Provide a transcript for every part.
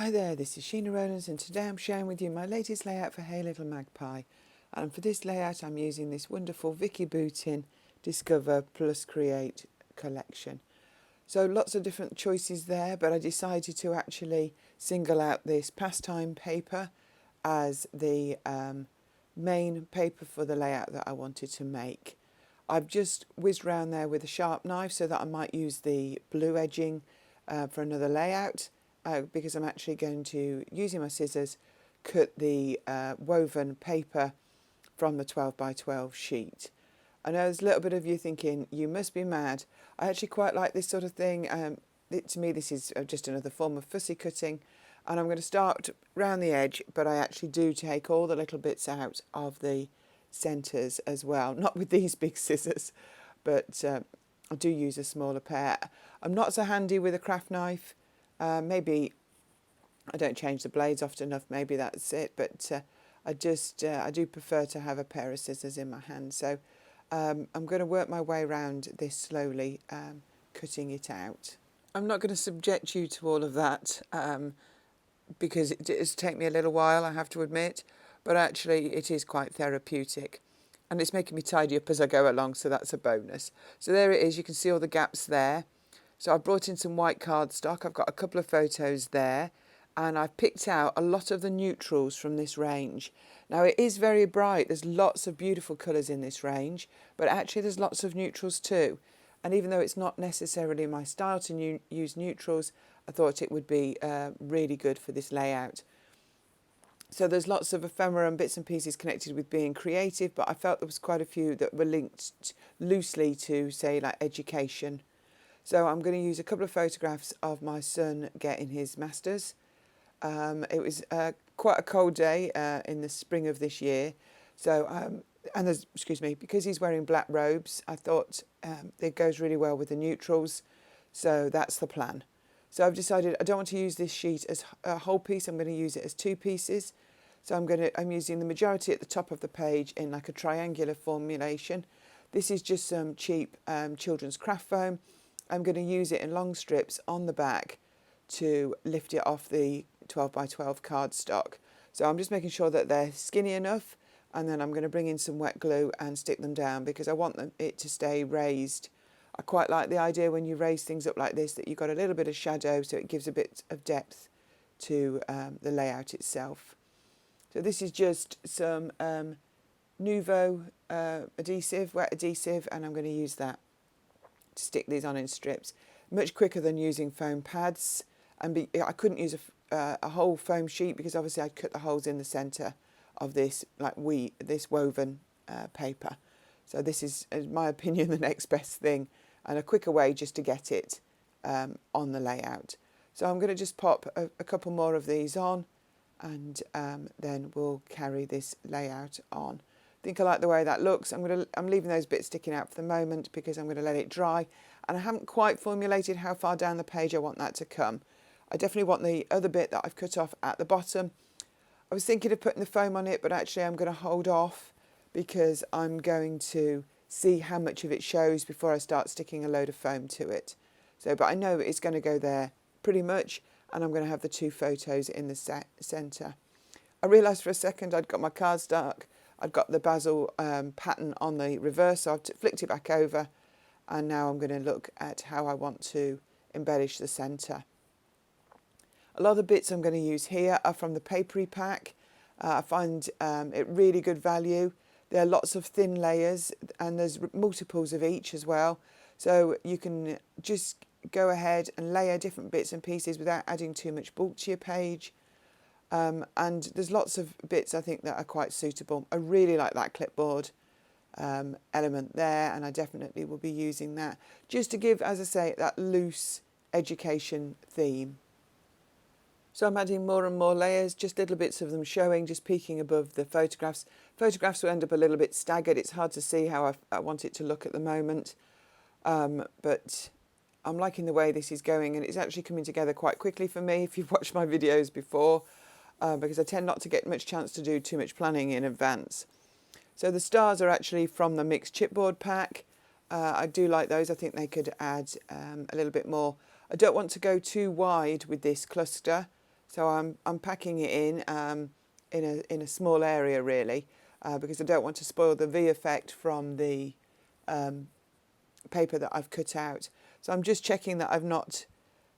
Hi there, this is Sheena Rowlands and today I'm sharing with you my latest layout for Hey Little Magpie. And for this layout I'm using this wonderful Vicki Boutin Discover Plus Create collection. So lots of different choices there, but I decided to actually single out this pastime paper as the main paper for the layout that I wanted to make. I've just whizzed around there with a sharp knife so that I might use the blue edging for another layout. Because I'm actually going to, using my scissors, cut the woven paper from the 12 by 12 sheet. I know there's a little bit of you thinking, you must be mad. I actually quite like this sort of thing. To me this is just another form of fussy cutting, and I'm going to start round the edge, but I actually do take all the little bits out of the centres as well. Not with these big scissors, but I do use a smaller pair. I'm not so handy with a craft knife. Maybe I don't change the blades often enough, maybe that's it, but I do prefer to have a pair of scissors in my hand. So I'm going to work my way around this slowly, cutting it out. I'm not going to subject you to all of that because it does take me a little while, I have to admit, but actually it is quite therapeutic. And it's making me tidy up as I go along, so that's a bonus. So there it is, you can see all the gaps there. So I've brought in some white cardstock. I've got a couple of photos there, and I've picked out a lot of the neutrals from this range. Now it is very bright. There's lots of beautiful colours in this range, but actually there's lots of neutrals too. And even though it's not necessarily my style to use neutrals, I thought it would be really good for this layout. So there's lots of ephemera and bits and pieces connected with being creative, but I felt there was quite a few that were linked loosely to, say, like education. So I'm going to use a couple of photographs of my son getting his masters. It was quite a cold day in the spring of this year. So, because he's wearing black robes, I thought it goes really well with the neutrals. So that's the plan. So I've decided I don't want to use this sheet as a whole piece. I'm going to use it as two pieces. So I'm using the majority at the top of the page in like a triangular formulation. This is just some cheap children's craft foam. I'm going to use it in long strips on the back to lift it off the 12 by 12 cardstock. So I'm just making sure that they're skinny enough, and then I'm going to bring in some wet glue and stick them down because I want it to stay raised. I quite like the idea when you raise things up like this that you've got a little bit of shadow, so it gives a bit of depth to the layout itself. So this is just some Nuvo adhesive, wet adhesive, and I'm going to use that to stick these on in strips. Much quicker than using foam pads, and I couldn't use a whole foam sheet because obviously I'd cut the holes in the centre of this this woven paper. So this is, in my opinion, the next best thing and a quicker way just to get it on the layout. So I'm going to just pop a couple more of these on, and then we'll carry this layout on. I think I like the way that looks. I'm leaving those bits sticking out for the moment because I'm going to let it dry, and I haven't quite formulated how far down the page I want that to come. I definitely want the other bit that I've cut off at the bottom. I was thinking of putting the foam on it, but actually I'm going to hold off because I'm going to see how much of it shows before I start sticking a load of foam to it. So, but I know it's going to go there pretty much, and I'm going to have the two photos in the centre. I realised for a second I'd got my cardstock. I've got the basil pattern on the reverse, so I've flicked it back over, and now I'm going to look at how I want to embellish the centre. A lot of the bits I'm going to use here are from the papery pack. I find it really good value. There are lots of thin layers, and there's multiples of each as well. So you can just go ahead and layer different bits and pieces without adding too much bulk to your page. And there's lots of bits I think that are quite suitable. I really like that clipboard element there, and I definitely will be using that just to give, as I say, that loose education theme. So I'm adding more and more layers, just little bits of them showing, just peeking above the photographs. Photographs will end up a little bit staggered. It's hard to see how I want it to look at the moment, but I'm liking the way this is going, and it's actually coming together quite quickly for me if you've watched my videos before. Because I tend not to get much chance to do too much planning in advance. So the stars are actually from the mixed chipboard pack. I do like those. I think they could add a little bit more. I don't want to go too wide with this cluster, So I'm packing it in a small area really, because I don't want to spoil the V effect from the paper that I've cut out. So I'm just checking that I've not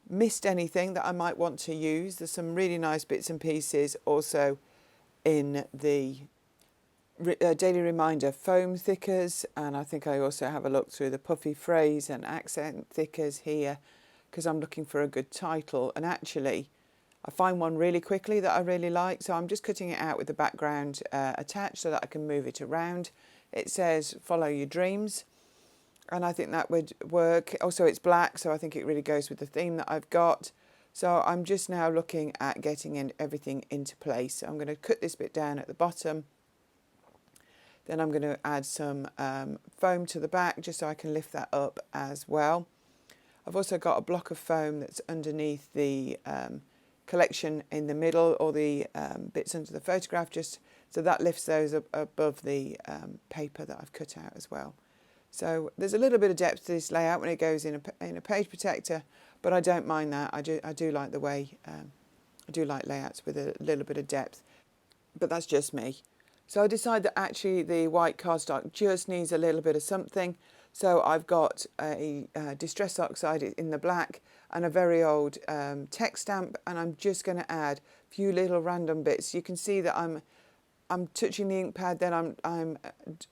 missed anything that I might want to use. There's some really nice bits and pieces also in the daily reminder foam thickers, and I think I also have a look through the puffy phrase and accent thickers here because I'm looking for a good title, and actually I find one really quickly that I really like, so I'm just cutting it out with the background attached so that I can move it around. It says follow your dreams, and I think that would work. Also it's black, so I think it really goes with the theme that I've got. So I'm just now looking at getting everything into place. So I'm going to cut this bit down at the bottom. Then I'm going to add some foam to the back just so I can lift that up as well. I've also got a block of foam that's underneath the collection in the middle, or the bits under the photograph, just so that lifts those up above the paper that I've cut out as well. So there's a little bit of depth to this layout when it goes in a page protector, but I don't mind that. I do like the way, I do like layouts with a little bit of depth, but that's just me. So I decided that actually the white cardstock just needs a little bit of something. So I've got a Distress Oxide in the black and a very old text stamp, and I'm just going to add a few little random bits. You can see that I'm touching the ink pad, then I'm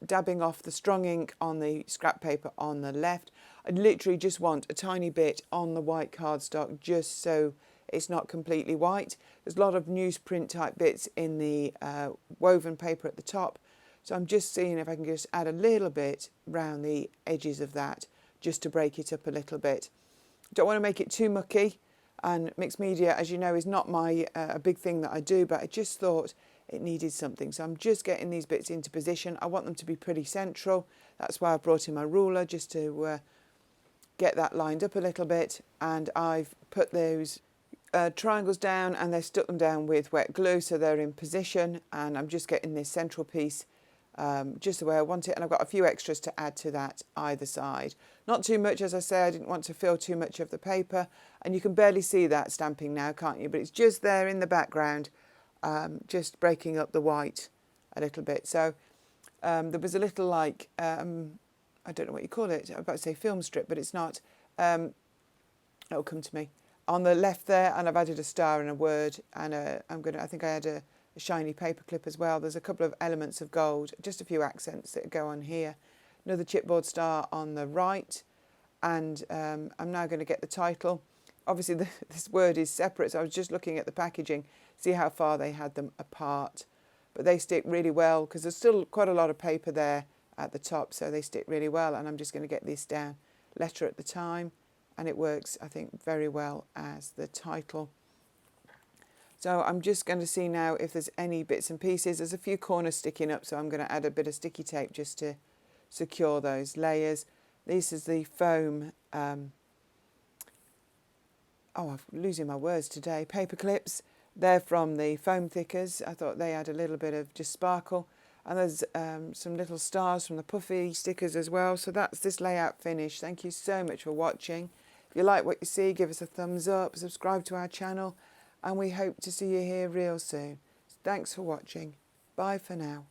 dabbing off the strong ink on the scrap paper on the left. I literally just want a tiny bit on the white cardstock just so it's not completely white. There's a lot of newsprint type bits in the woven paper at the top. So I'm just seeing if I can just add a little bit around the edges of that just to break it up a little bit. Don't want to make it too mucky, and mixed media, as you know, is not my a big thing that I do, but I just thought it needed something. So I'm just getting these bits into position. I want them to be pretty central. That's why I brought in my ruler, just to get that lined up a little bit. And I've put those triangles down, and they've stuck them down with wet glue so they're in position, and I'm just getting this central piece just the way I want it, and I've got a few extras to add to that either side. Not too much, as I say, I didn't want to fill too much of the paper, and you can barely see that stamping now, can't you? But it's just there in the background, just breaking up the white a little bit. So there was a little like, I don't know what you call it, I was about to say film strip, but it's not. It'll come to me. On the left there, and I've added a star and a word, and I think I had a shiny paper clip as well. There's a couple of elements of gold, just a few accents that go on here. Another chipboard star on the right, and I'm now going to get the title. Obviously this word is separate, so I was just looking at the packaging, see how far they had them apart. But they stick really well because there's still quite a lot of paper there at the top, so they stick really well. And I'm just going to get this down, letter at the time, and it works, I think, very well as the title. So I'm just going to see now if there's any bits and pieces. There's a few corners sticking up, so I'm going to add a bit of sticky tape just to secure those layers. This is the foam, I'm losing my words today, paper clips. They're from the foam thickers. I thought they had a little bit of just sparkle. And there's some little stars from the puffy stickers as well. So that's this layout finished. Thank you so much for watching. If you like what you see, give us a thumbs up, subscribe to our channel, and we hope to see you here real soon. Thanks for watching. Bye for now.